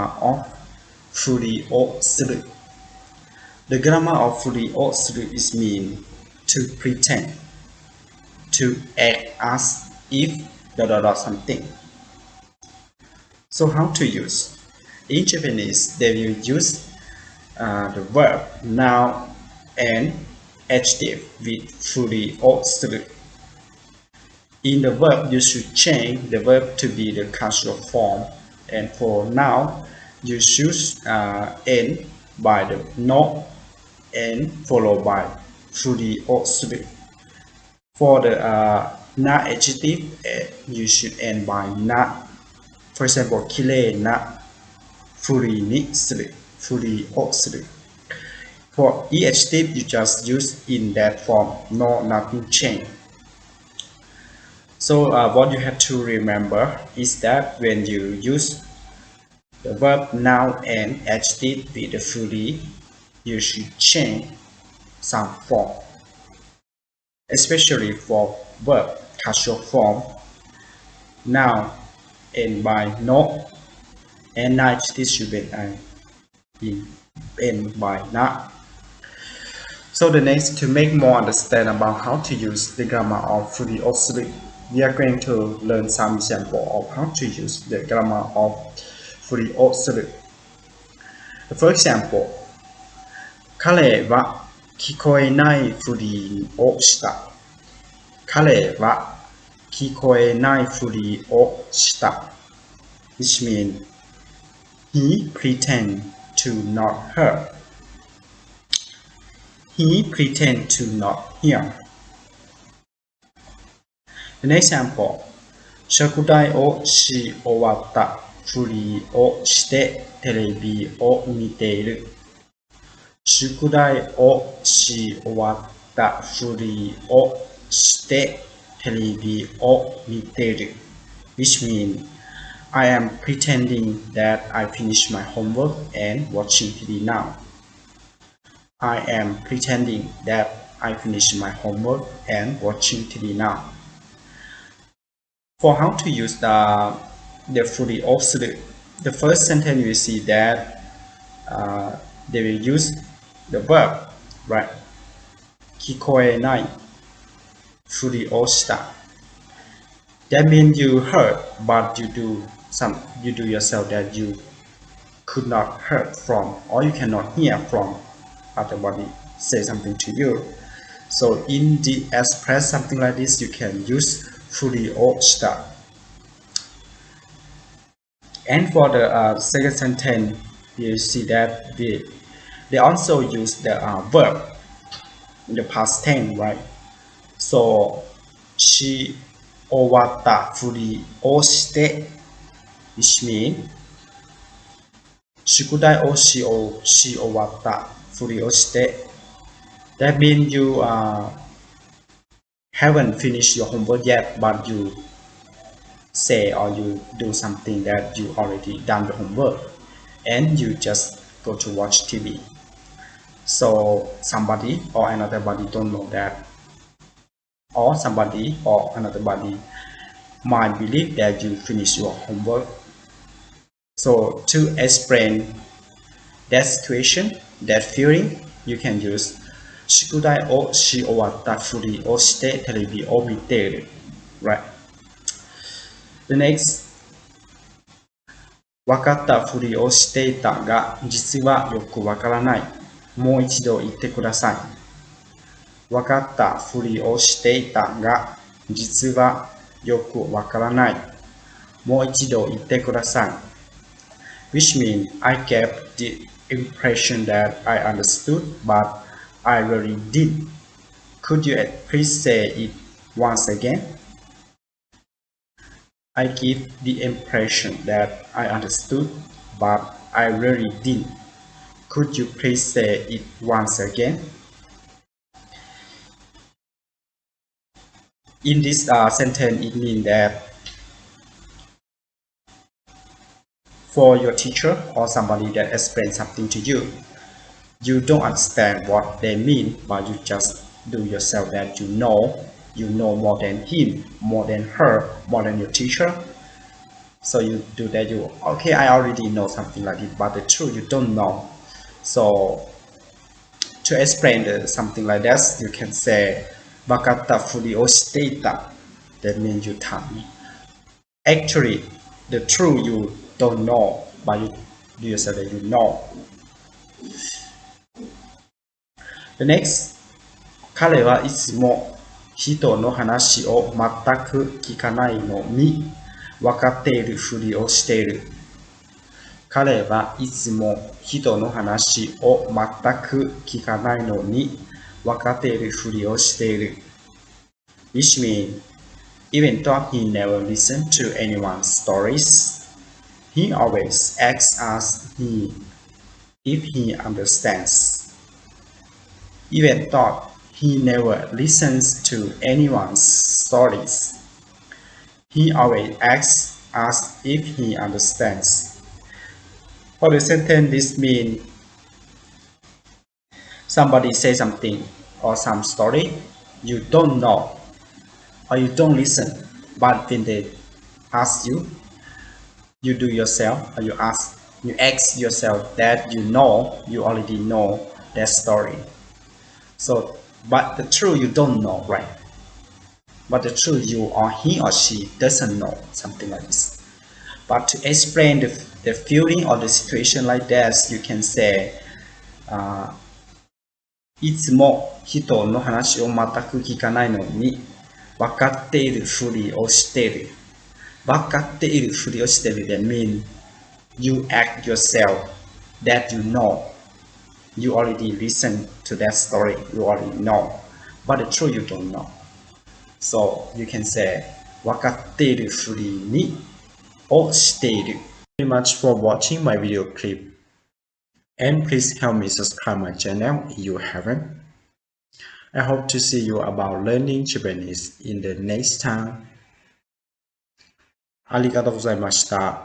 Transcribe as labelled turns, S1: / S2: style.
S1: grammar of FURIOSURU. The grammar of FURIOSURU is mean to pretend, to act as if something. So how to use? In Japanese, they will use the verb noun and adjective with FURIOSURU. In the verb, you should change the verb to be the casual form, and for noun, you should end by the no and followed by FURIOSURU. For the noun adjective, you should end by na. For example, kire na furi ni suru, FURIOSURU. For each adjective, you just use in that form, no nothing change. So what you have to remember is that when you use the verb noun and adjective with the furi, you should change some form, especially for verb casual form, noun end by no, and adjective should end by na. So the next, to make more understand about how to use the grammar of FURIOSURU, we are going to learn some example of how to use the grammar of FURIOSURU. The first example, 彼は聞こえないふりをした。彼は聞こえないふりをした。which means he pretend to not hear. He pretend to not hear. The next example, 宿題をし終わったふりをしてテレビを見ている。宿題をし終わったふりをしてテレビを見ている。which means I am pretending that I finished my homework and watching TV now. I am pretending that I finished my homework and watching TV now. For how to use the FURIOSURU, the first sentence you see that they will use the verb, right? 聞こえないふりをした。That means you heard, but you do yourself that you could not hear from, or you cannot hear from otherwise say something to you. So in the express something like this, you can use FURIOSURU. And for the second sentence, you see that they also use the verb in the past tense, right? So し終わったふりをして which means 宿題をし終わったふりをして that means you haven't finished your homework yet, but you say or you do something that you already done the homework and you just go to watch TV. So somebody or another body don't know that, or somebody or another body might believe that you finish your homework. So to explain that situation, that feeling, you can use 宿題をし終わったふりをしてテレビを見ている。Right? The next, 分かったふりをしていたが実はよくわからない。もう一度言ってください。分かったふりをしていたが実はよくわからない。もう一度言ってください。which means I gave the impression that I understood, but I really didn't. Could you please say it once again? I give the impression that I understood, but I really didn't. Could you please say it once again? In this sentence, it means that for your teacher or somebody that explains something to you, you don't understand what they mean, but you just do yourself that you know more than him, more than her, more than your teacher. So you do that, you, okay, I already know something like this, but the truth you don't know. So to explain something like that, you can say Wakata furi o shiteita. That means you tell me. Actually, the truth you don't know, but you say that you know. The next, 彼はいつも人の話を全く聞かないのに分かっているふりをしている。彼はいつも人の話を全く聞かないのに分かっているふりをしている。Which means, even though he never listened to anyone's stories, he always asks us if he understands. Even though he never listens to anyone's stories, he always asks us if he understands. For the sentence, this means somebody says something or some story you don't know or you don't listen, but when they ask you, you do yourself or you ask yourself that you already know that story. So, but the truth you don't know, right? But the truth you or he or she doesn't know, something like this. But to explain the feeling or the situation like that, you can say, いつも人の話を全く聞かないのに分かっているふりをしている。分かっているふりをしている that means you act yourself that you know. You already listen to that story, you already know. But the truth you don't know. So you can say 分かっているふりにをしている。Thank you very much for watching my video clip. And please help me subscribe my channel if you haven't. I hope to see you about learning Japanese in the next time. ありがとうございました。